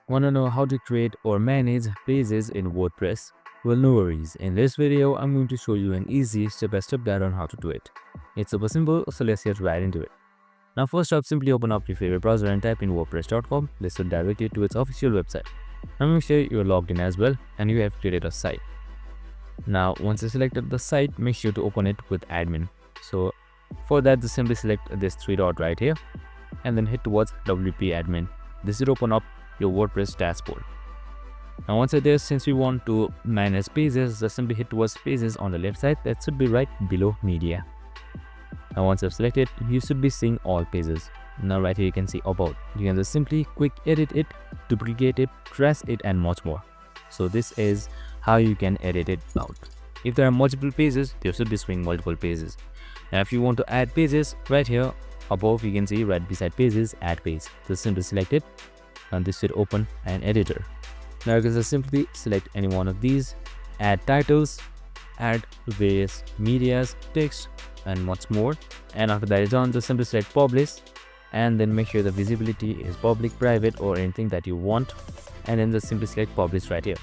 Want to know how to create or manage pages in WordPress? Well, no worries. In this video, I'm going to show you an easy step-by-step guide on how to do it. It's super simple, so let's get right into it. Now first up, simply open up your favorite browser and type in wordpress.com. This will direct you to its official website. Now make sure you're logged in as well and you have created a site. Now once you selected the site, make sure to open it with admin. So for that, just simply select this three dot right here and then hit towards WP admin. This will open up your WordPress dashboard. Now once you're there, since we want to manage pages, just simply hit towards pages on the left side. That should be right below media. Now once you've selected, you should be seeing all pages. Now right here you can see about. You can just simply quick edit it, duplicate it, trash it and much more. So this is how you can edit it out. If there are multiple pages, there should be showing multiple pages. Now if you want to add pages, right here above you can see right beside pages, add page. Just simply select it and this should open an editor. Now you can just simply select any one of these, add titles, add various medias, text and much more. And after that is done, just simply select publish and then make sure the visibility is public, private or anything that you want, and then just simply select publish right here.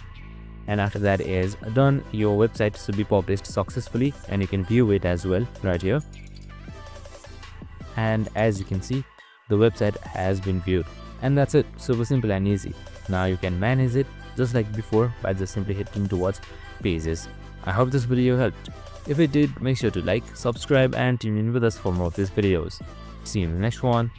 And after that is done, your website should be published successfully and you can view it as well right here. And as you can see, the website has been viewed. And that's it, super simple and easy. Now you can manage it just like before by just simply hitting towards pages. I hope this video helped. If it did, make sure to like, subscribe and tune in with us for more of these videos. See you in the next one.